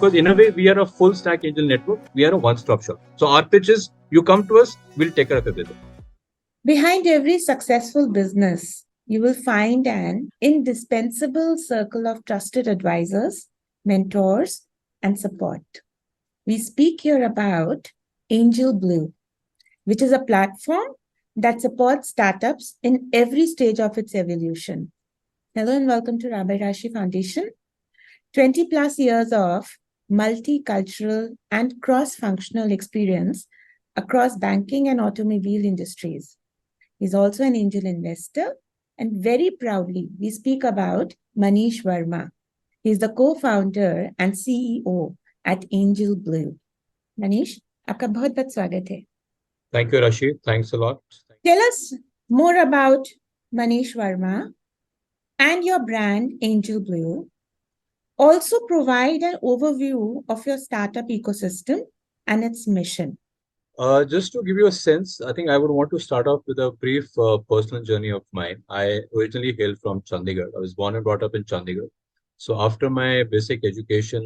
because in a way, we are a full stack angel network. We are a one-stop shop. So our pitch is, you come to us, we'll take care of everything. Behind every successful business, you will find an indispensable circle of trusted advisors, mentors, and support. We speak here about AngelBlue, which is a platform that supports startups in every stage of its evolution. Hello and welcome to Rashi Foundation. 20 plus years of multicultural and cross-functional experience across banking and automobile industries. He's also an angel investor, and very proudly, we speak about Manish Verma. He's the co-founder and CEO at AngelBlue. Manish, आपका बहुत-बहुत स्वागत है. Thank you, Rashi. Thanks a lot. Tell us more about Manish Verma and your brand AngelBlue. Also provide an overview of your startup ecosystem and its mission. Just to give you a sense, I think I would want to start off with a brief personal journey of mine. I originally hail from Chandigarh. I was born and brought up in Chandigarh. So after my basic education,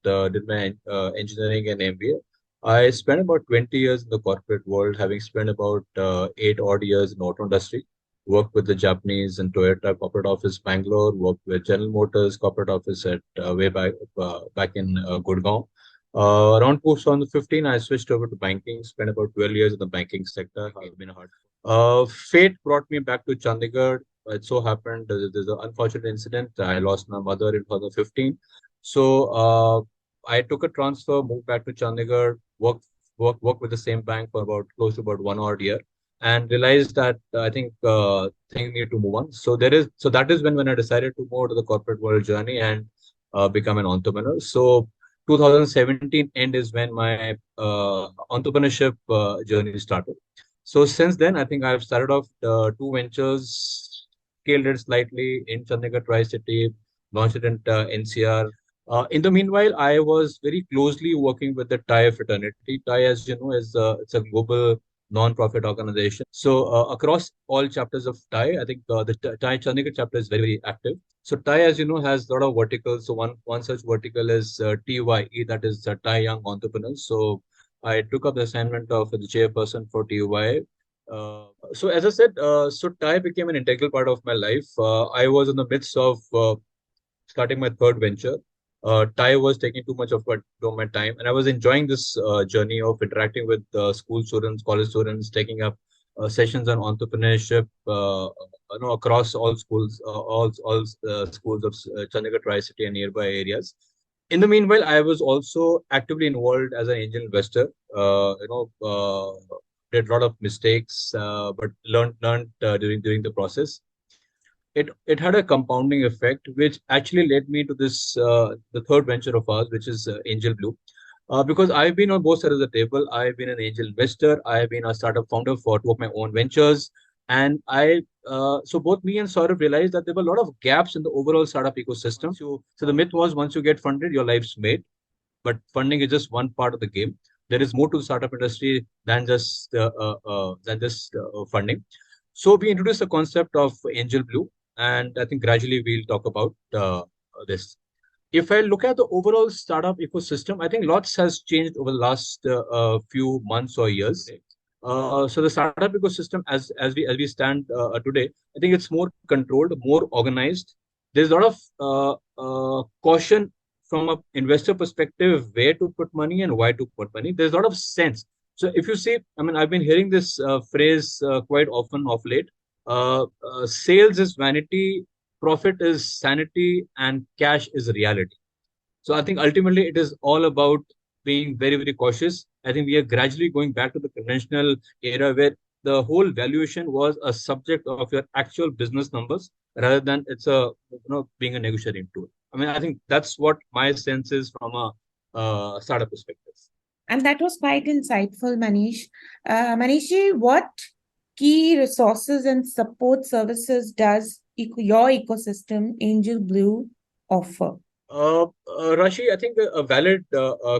did my engineering and MBA. I spent about 20 years in the corporate world, having spent about 8 odd years in the auto industry. Worked with the Japanese and Toyota corporate office Bangalore. Worked with General Motors corporate office at way back in Gurgaon. Around 2015, I switched over to banking, spent about 12 years in the banking sector. It's been hard. Fate brought me back to Chandigarh. It so happened there's an unfortunate incident. I lost my mother in 2015. So I took a transfer, moved back to Chandigarh, worked with the same bank for about close to about 1 odd year, and realized that I think things need to move on. So that is when I decided to move to the corporate world journey and become an entrepreneur. So 2017 end is when my entrepreneurship journey started. So since then, I think I've started off 2 ventures, scaled it slightly in Chandigarh Tri-City, launched it in NCR. In the meanwhile, I was very closely working with the TYE fraternity. TYE, as you know, it's a global non-profit organization. So across all chapters of TYE, I think the TYE Chandigarh chapter is very, very active. So TYE, as you know, has a lot of verticals. So one such vertical is TYE, that is TYE Young Entrepreneurs. So I took up the assignment of the chairperson for TYE. So as I said, so TYE became an integral part of my life. I was in the midst of starting my third venture. TYE was taking too much of my time, and I was enjoying this journey of interacting with school students, college students, taking up sessions on entrepreneurship, across all schools, all schools of Chandigarh Tri-City and nearby areas. In the meanwhile, I was also actively involved as an angel investor. Did a lot of mistakes, but learned during the process. It had a compounding effect, which actually led me to this the third venture of ours, which is AngelBlue. Because I've been on both sides of the table. I've been an angel investor. I've been a startup founder for 2 of my own ventures. And so both me and Saurabh realized that there were a lot of gaps in the overall startup ecosystem. So the myth was, once you get funded, your life's made. But funding is just one part of the game. There is more to the startup industry than just funding. So we introduced the concept of AngelBlue, and I think gradually we'll talk about this. If I look at the overall startup ecosystem, I think lots has changed over the last few months or years. So the startup ecosystem, as we stand today, I think it's more controlled, more organized. There's a lot of caution from an investor perspective, where to put money and why to put money. There's a lot of sense. So if you see, I've been hearing this phrase quite often of late. Sales is vanity, profit is sanity, and cash is reality. So I think ultimately it is all about being very, very cautious. I think we are gradually going back to the conventional era where the whole valuation was a subject of your actual business numbers rather than it's being a negotiating tool. I think that's what my sense is from a startup perspective. And that was quite insightful, Manish. Manish, what key resources and support services does your ecosystem, AngelBlue, offer? Rashi, I think a valid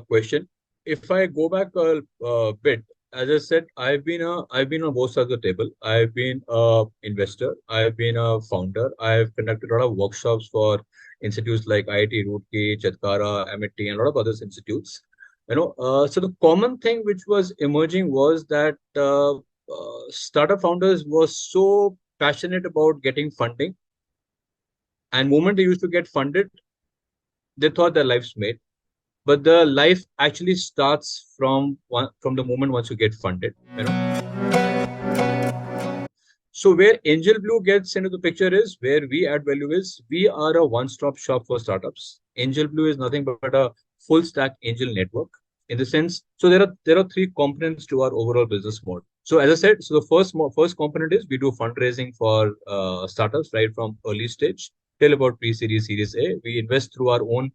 question. If I go back a bit, as I said, I've been on both sides of the table. I've been an investor. I've been a founder. I've conducted a lot of workshops for institutes like IIT Roorkee, Chatkara, MIT, and a lot of other institutes. So the common thing which was emerging was that startup founders were so passionate about getting funding, and moment they used to get funded, they thought their life's made. But the life actually starts from the moment once you get funded. So where AngelBlue gets into the picture is where we add value is we are a one-stop shop for startups. AngelBlue is nothing but a full stack angel network in the sense. So there are three components to our overall business model. So as I said, so the first component is we do fundraising for startups right from early stage till about pre-series, series A. We invest through our own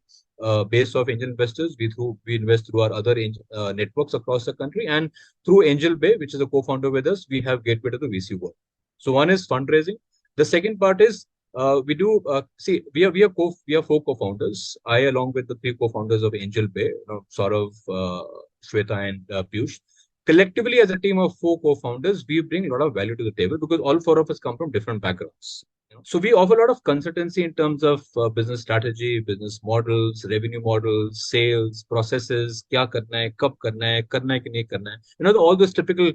base of angel investors. We invest through our other networks across the country, and through Angel Bay, which is a co-founder with us, we have gateway to the VC world. So one is fundraising. The second part is we do see we are four co-founders. I along with the three co-founders of Angel Bay, Saurav, Shweta, and Piyush. Collectively, as a team of four co-founders, we bring a lot of value to the table because all four of us come from different backgrounds. So we offer a lot of consultancy in terms of business strategy, business models, revenue models, sales, processes, kya karna hai, kab karna hai ki nahi karna hai. All those typical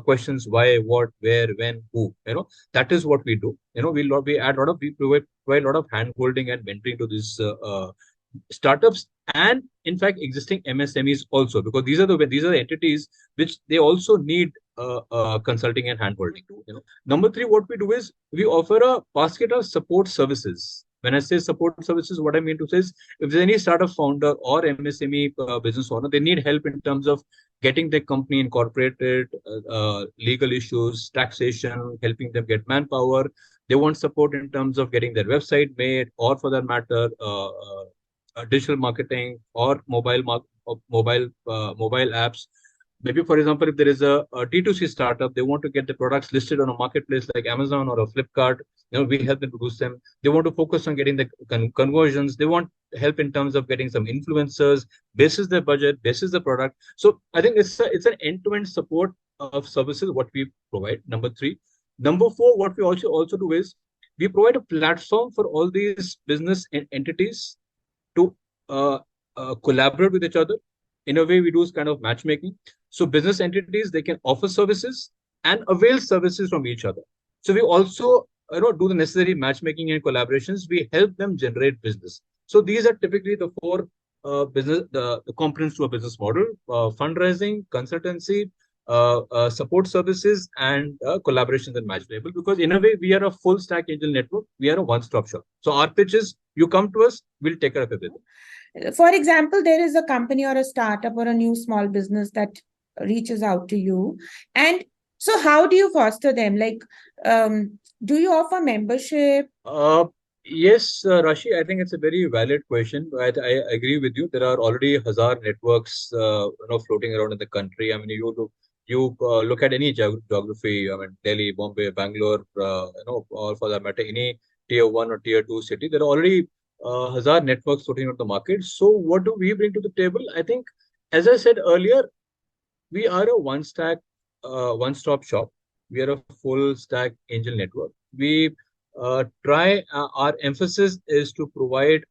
questions: why, what, where, when, who. That is what we do. We provide a lot of hand holding and mentoring to these startups, and in fact existing MSMEs also, because these are the entities which they also need consulting and handholding. Number three, what we do is we offer a basket of support services. When I say support services, what I mean to say is if there's any startup founder or MSME business owner, they need help in terms of getting their company incorporated, legal issues, taxation, helping them get manpower. They want support in terms of getting their website made, or for that matter, digital marketing or mobile apps. Maybe, for example, if there is a D2C startup, they want to get the products listed on a marketplace like Amazon or a Flipkart. We help them produce them. They want to focus on getting the conversions. They want help in terms of getting some influencers, basis their budget, basis the product. So I think it's an end-to-end support of services what we provide. Number three. Number four, what we also do is we provide a platform for all these business entities to collaborate with each other. In a way, we do is kind of matchmaking. So business entities, they can offer services and avail services from each other. So we also do the necessary matchmaking and collaborations. We help them generate business. So these are typically the four the components to a business model: fundraising, consultancy, support services, and collaborations and match label. Because in a way, we are a full stack angel network. We are a one-stop shop. So our pitch is: you come to us, we'll take care of everything. For example, there is a company or a startup or a new small business that reaches out to you. And so how do you foster them? Like, do you offer membership? Yes, Rashi, I think it's a very valid question. I agree with you. There are already hazard networks, floating around in the country. I mean, you look at any geography. I mean, Delhi, Bombay, Bangalore, or for that matter, any tier one or tier two city. There are already hazard networks floating on the market. So, what do we bring to the table? I think, as I said earlier, we are a one-stop shop. We are a full stack angel network. We our emphasis is to provide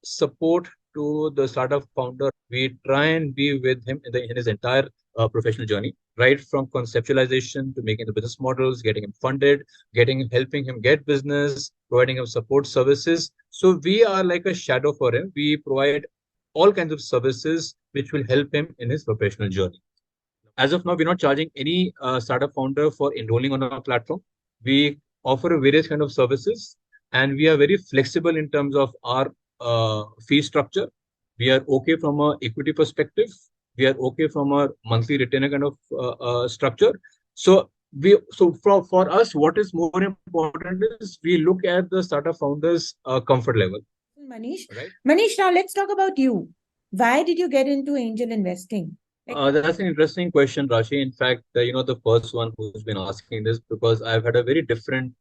support to the startup founder. We try and be with him in his entire professional journey, right from conceptualization to making the business models, getting him funded, helping him get business, providing him support services. So we are like a shadow for him. We provide all kinds of services which will help him in his professional journey. As of now, we're not charging any startup founder for enrolling on our platform. We offer various kind of services, and we are very flexible in terms of our fee structure. We are okay from a equity perspective. We are okay from a monthly retainer kind of structure. So for us, what is more important is we look at the startup founders' comfort level. Manish, right? Manish, now let's talk about you. Why did you get into angel investing? That's an interesting question, Rashi. In fact, the first one who's been asking this, because I've had a very different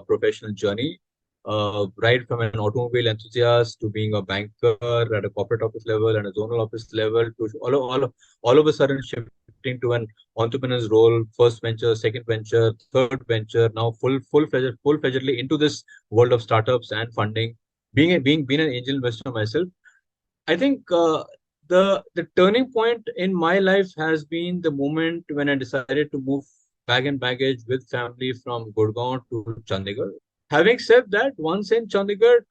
professional journey, right from an automobile enthusiast to being a banker at a corporate office level and a zonal office level to all of a sudden shifting to an entrepreneur's role, first venture, second venture, third venture, now full-fledgedly into this world of startups and funding. being an angel investor myself, I think the turning point in my life has been the moment when I decided to move bag and baggage with family from Gurgaon to Chandigarh. Having said that, once in Chandigarh,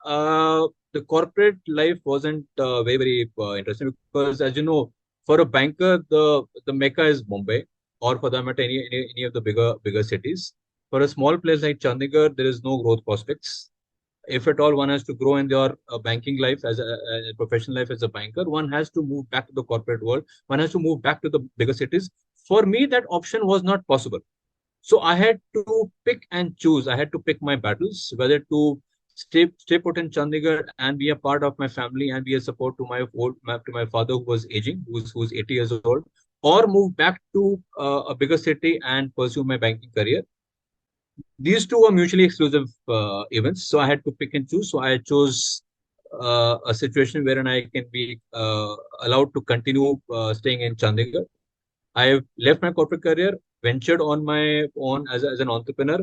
the corporate life wasn't very interesting because, as you know, for a banker, the mecca is Mumbai, or for that matter, any of the bigger cities. For a small place like Chandigarh, there is no growth prospects. If at all one has to grow in your banking life as a professional life as a banker, one has to move back to the corporate world. One has to move back to the bigger cities. For me, that option was not possible. So I had to pick and choose. I had to pick my battles, whether to stay put in Chandigarh and be a part of my family and be a support to my father who was aging, who's 80 years old, or move back to a bigger city and pursue my banking career. These two are mutually exclusive events, so I had to pick and choose. So I chose a situation wherein I can be allowed to continue staying in Chandigarh. I left my corporate career, ventured on my own as an entrepreneur.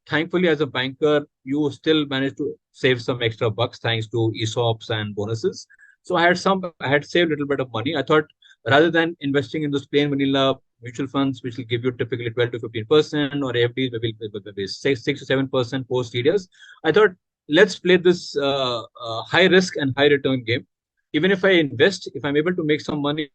Thankfully, as a banker, you still manage to save some extra bucks thanks to ESOPs and bonuses. So I had saved a little bit of money. I thought rather than investing in those plain vanilla mutual funds, which will give you typically 12 to 15%, or FDs, maybe 6 to 7% post years, I thought let's play this high risk and high return game. Even if I invest, if I'm able to make some money,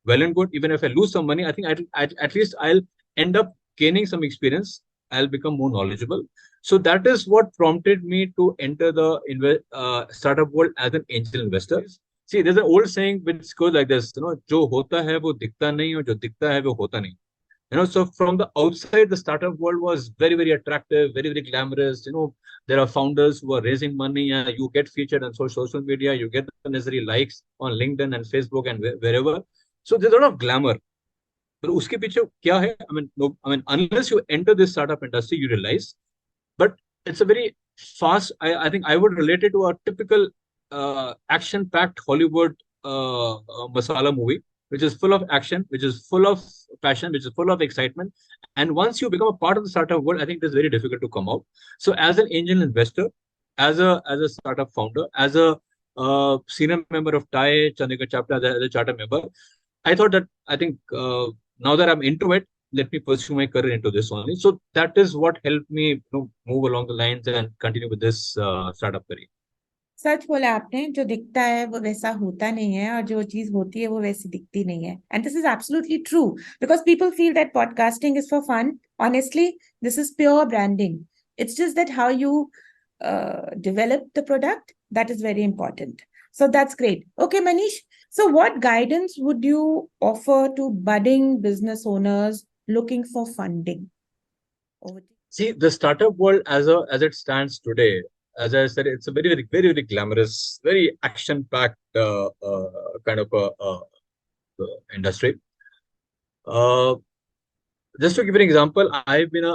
well and good. Even if I lose some money, I think at least I'll end up gaining some experience. I'll become more knowledgeable. So that is what prompted me to enter the startup world as an angel investor. See, there's an old saying which goes like this, जो होता है वो दिखता नहीं और जो दिखता है वो होता नहीं. So from the outside, the startup world was very attractive, very glamorous. There are founders who are raising money, and you get featured on social media, you get the necessary likes on LinkedIn and Facebook and wherever. So there's a lot of glamour. But उसके पीछे क्या है? I mean, unless you enter this startup industry, you realize. But it's a very fast. I think I would relate it to a typical action-packed Hollywood masala movie, which is full of action, which is full of passion, which is full of excitement. And once you become a part of the startup world, I think it is very difficult to come out. So, as an angel investor, as a startup founder, as a senior member of TYE Chandigarh Chapter, as a charter member, I thought that I think now that I'm into it, let me pursue my career into this only. So that is what helped me, move along the lines and continue with this startup career. सच बोला आपने, जो दिखता है वो वैसा होता नहीं है और जो चीज होती है वो वैसी दिखती नहीं है. And this is absolutely true because people feel that podcasting is for fun. Honestly this is pure branding. It's just that how you develop the product that is very important. So that's great. Okay, Manish, so what guidance would you offer to budding business owners looking for funding? See, the startup world as it stands today, as I said, it's a very glamorous, very action-packed kind of industry. Just to give an example, I've been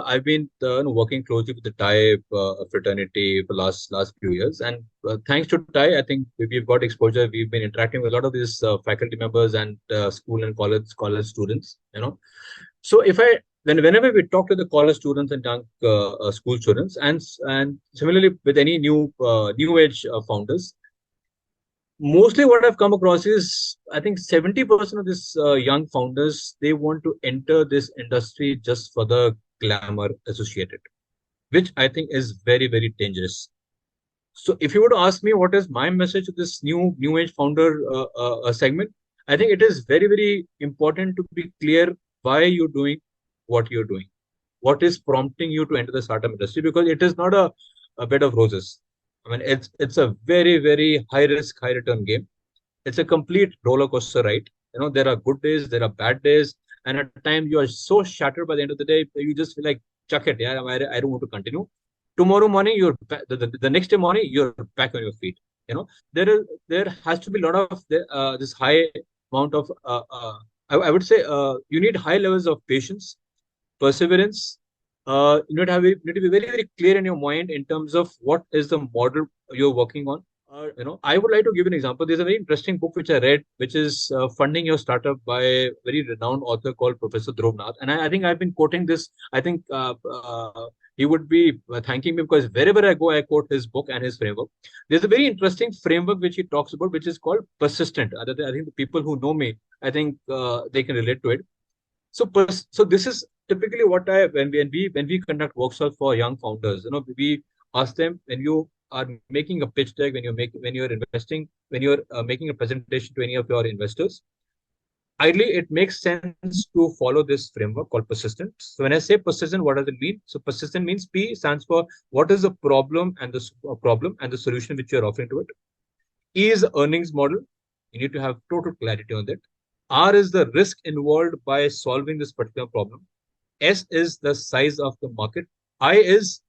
working closely with the TYE fraternity for last few years, and thanks to TYE, I think we've got exposure. We've been interacting with a lot of these faculty members and school and college students. So whenever we talk to the college students and young school students, and similarly with any new age founders, mostly what I've come across is I think 70% of these young founders, they want to enter this industry just for the glamour associated, which I think is very dangerous. So if you were to ask me what is my message to this new age founder segment, I think it is very important to be clear why you're doing what you're doing, what is prompting you to enter the startup industry, because it is not a bed of roses. I mean, it's a very high risk, high return game. It's a complete roller coaster ride. There are good days, there are bad days, and at times you are so shattered by the end of the day, you just feel like chuck it. Yeah, I don't want to continue. Tomorrow morning, the next day morning, you're back on your feet. There has to be a lot of this high amount of I would say you need high levels of patience, perseverance. You need to be very clear in your mind in terms of what is the model you're working on. I would like to give an example. There's a very interesting book which I read, which is Funding Your Startup by a very renowned author called Professor Dhruvnath. And I think I've been quoting this. I think he would be thanking me because wherever I go, I quote his book and his framework. There's a very interesting framework which he talks about, which is called persistent. I think the people who know me, I think they can relate to it. So this is typically what I when we conduct workshops for young founders, we ask them when you are making a pitch deck, when you're investing, when you're making a presentation to any of your investors, ideally it makes sense to follow this framework called persistent. So when I say persistent, what does it mean? So persistent means P stands for what is the problem and the solution which you're offering to it. E is the earnings model. You need to have total clarity on that. R is the risk involved by solving this particular problem. S is the size of the market. I is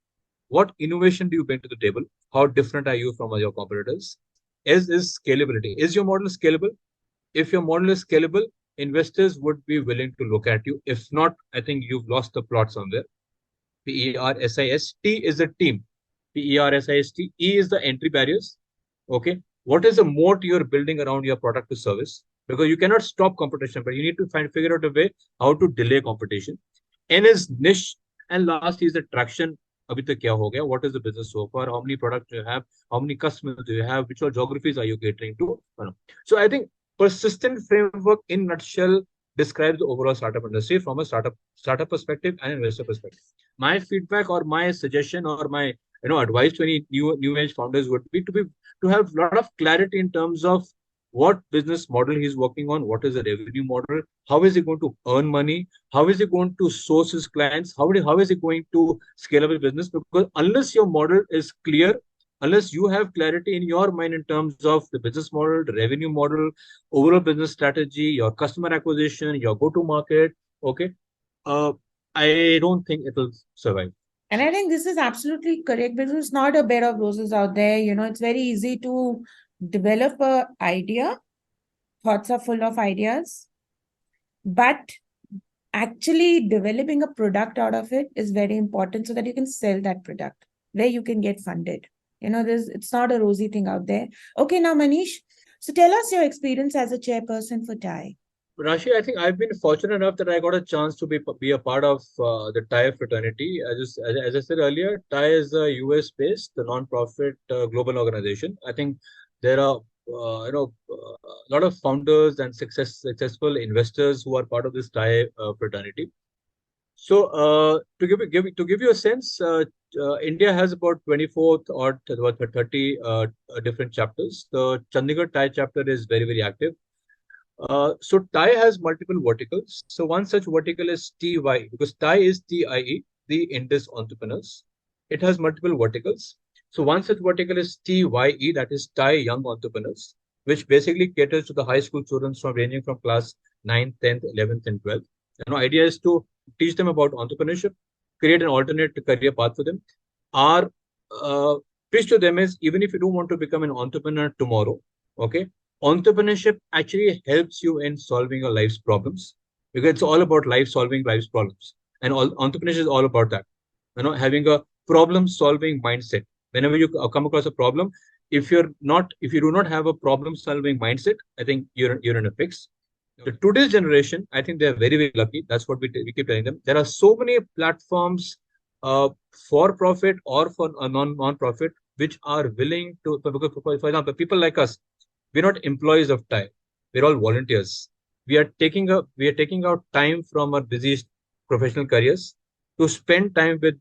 what innovation do you bring to the table? How different are you from your competitors? S is scalability. Is your model scalable? If your model is scalable, investors would be willing to look at you. If not, I think you've lost the plot somewhere. PERSIST is the team. PERSIST. E is the entry barriers. Okay. What is the moat you're building around your product to service? Because you cannot stop competition, but you need to figure out a way how to delay competition. N is niche, and last is the traction. अभी तक क्या हो गया? What is the business so far? How many products do you have? How many customers do you have? Which all geographies are you catering to? So I think persistent framework in nutshell describes the overall startup industry from a startup perspective and investor perspective. My feedback or my suggestion or my advice to any new age founders would be to have a lot of clarity in terms of what business model he's working on, what is the revenue model, how is he going to earn money, how is he going to source his clients, how is he going to scale up his business? Because unless your model is clear, unless you have clarity in your mind in terms of the business model, the revenue model, overall business strategy, your customer acquisition, your go-to market, okay, uh, I don't think it will survive. And I think this is absolutely correct because it's not a bed of roses out there. It's very easy to develop a idea. Thoughts are full of ideas, but actually developing a product out of it is very important so that you can sell that product where you can get funded. It's not a rosy thing out there. Okay, now Manish, so tell us your experience as a chairperson for TYE. Rashi, I think I've been fortunate enough that I got a chance to be a part of the TYE fraternity. As I said earlier, TYE is a US-based, the non-profit global organization. I think there are a lot of founders and successful investors who are part of this TYE fraternity. So to give you a sense, India has about 24th or about 30 different chapters. The Chandigarh TYE chapter is very active. So TYE has multiple verticals. So one such vertical is TYE because TYE is TIE, the Indus Entrepreneurs. It has multiple verticals. So one such vertical is TYE, that is TYE Young Entrepreneurs, which basically caters to the high school students from ranging from class 9th, 10th, 11th, and 12th. Idea is to teach them about entrepreneurship, create an alternate career path for them. Our pitch to them is even if you don't want to become an entrepreneur tomorrow, okay, entrepreneurship actually helps you in solving your life's problems because it's all about solving life's problems. And entrepreneurship is all about that. Having a problem solving mindset. Whenever you come across a problem, if you do not have a problem solving mindset, I think you're in a fix. The today's generation, I think they're very lucky. That's what we keep telling them. There are so many platforms, for profit or for a non-profit, which are willing to, for example, people like us, we're not employees of TYE. We're all volunteers. We are taking out time from our busy professional careers to spend time with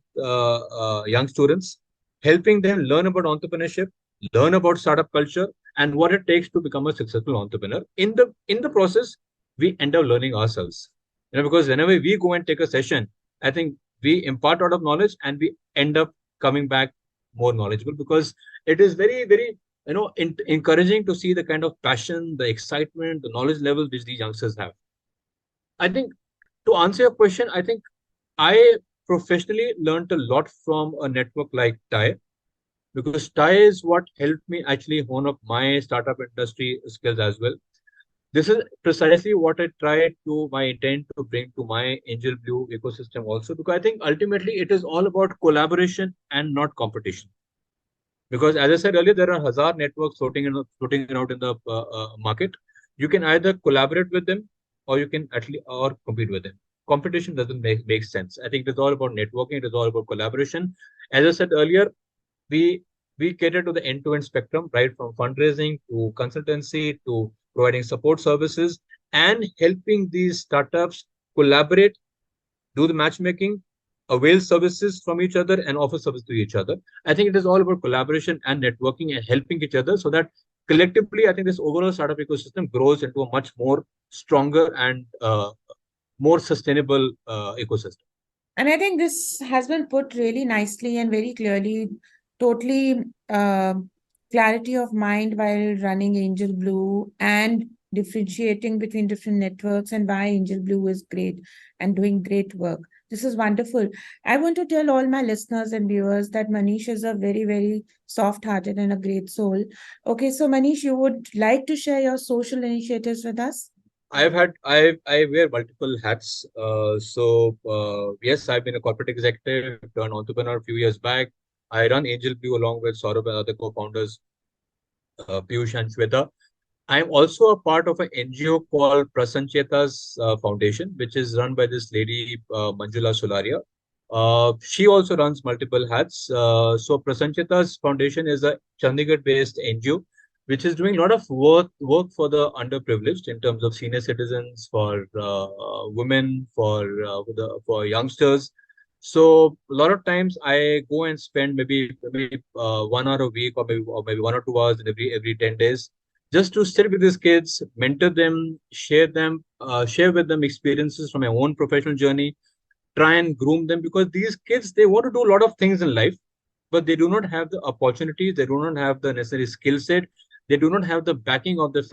young students, helping them learn about entrepreneurship, learn about startup culture, and what it takes to become a successful entrepreneur. In the process, we end up learning ourselves. Because whenever we go and take a session, I think we impart a lot of knowledge and we end up coming back more knowledgeable because it is very encouraging to see the kind of passion, the excitement, the knowledge level which these youngsters have. I think to answer your question, I think I professionally learned a lot from a network like TYE because TYE is what helped me actually hone up my startup industry skills as well. This is precisely what I try to my intent to bring to my AngelBlue ecosystem also because I think ultimately it is all about collaboration and not competition. Because as I said earlier, there are hazard networks floating out in the market. You can either collaborate with them, or you can at least or compete with them. Competition doesn't make sense. I think it is all about networking. It is all about collaboration. As I said earlier, we we cater to the end-to-end spectrum, right from fundraising to consultancy to providing support services and helping these startups collaborate, do the matchmaking, avail services from each other, and offer service to each other. I think it is all about collaboration and networking and helping each other so that collectively, I think this overall startup ecosystem grows into a much more stronger and more sustainable ecosystem. And I think this has been put really nicely and very clearly, totally clarity of mind while running Angel Blue and differentiating between different networks and why Angel Blue is great and doing great work. This is wonderful. I want to tell all my listeners and viewers that Manish is a very, very soft-hearted and a great soul. Okay, so Manish, you would like to share your social initiatives with us? I wear multiple hats. Yes, I've been a corporate executive, turned entrepreneur a few years back. I run Angel Blue along with Saurabh and other co-founders, Piyush and Shweta. I'm also a part of an NGO called Prasancheta's Foundation, which is run by this lady, Manjula Solaria. She also runs multiple hats. So Prasancheta's Foundation is a Chandigarh-based NGO, which is doing a lot of work for the underprivileged in terms of senior citizens, for women, for youngsters. So a lot of times I go and spend maybe 1 hour a week, or maybe 1 or 2 hours in every 10 days, just to sit with these kids, mentor them, share with them experiences from my own professional journey, try and groom them, because these kids, they want to do a lot of things in life, but they do not have the opportunities, they do not have the necessary skill set, they do not have the backing of the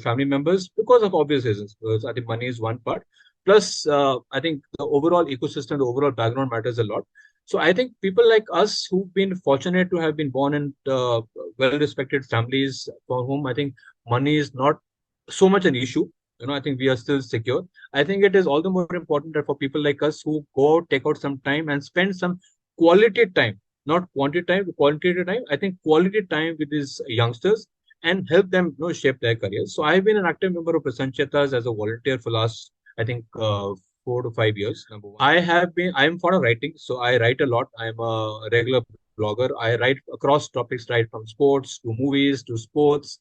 family members because of obvious reasons. Because I think money is one part. Plus, I think the overall ecosystem, the overall background matters a lot. So I think people like us who've been fortunate to have been born in well-respected families for whom I think money is not so much an issue. I think we are still secure. I think it is all the more important that for people like us who go out, take out some time and spend some quality time, not quantity time, quality time. I think quality time with these youngsters and help them, shape their careers. So I've been an active member of Prasanchetas as a volunteer for last, I think, 4 to 5 years. Number one, I'm fond of writing, so I write a lot. I'm a regular blogger. I write across topics, right from sports to movies to sports,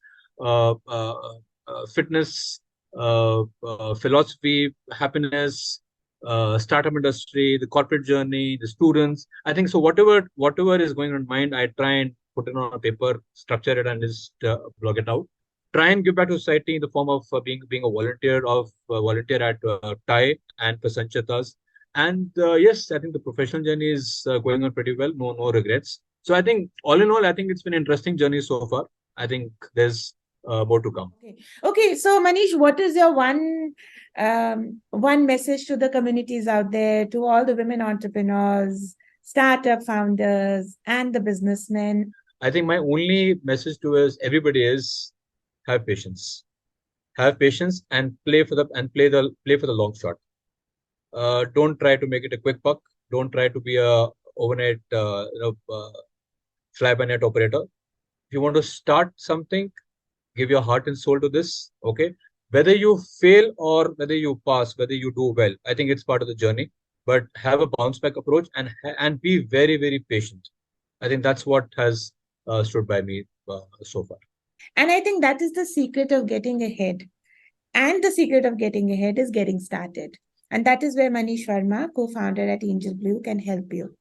fitness, philosophy, happiness, startup industry, the corporate journey, the students. I think so. Whatever is going on in mind, I try and put it on a paper, structure it, and just blog it out. Try and give back to society in the form of being a volunteer at TYE and Prasanchatas. And yes, I think the professional journey is going on pretty well. No regrets. So I think all in all, I think it's been an interesting journey so far. I think there's more to come. Okay. Okay. So, Manish, what is your one message to the communities out there, to all the women entrepreneurs, startup founders, and the businessmen? I think my only message to is everybody is have patience. Have patience and play for the long shot. Don't try to make it a quick buck. Don't try to be a overnight fly by night operator. If you want to start something, give your heart and soul to this. Okay, whether you fail or whether you pass, whether you do well, I think it's part of the journey. But have a bounce back approach and be very very patient. I think that's what has stood by me so far. And I think that is the secret of getting ahead. And the secret of getting ahead is getting started. And that is where Manish Verma, co founder at Angel Blue, can help you.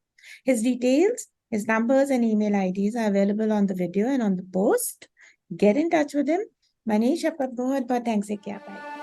His details, his numbers, and email IDs are available on the video and on the post. Get in touch with him. Manish, aapka bahut bahut thanks hai kya bhai.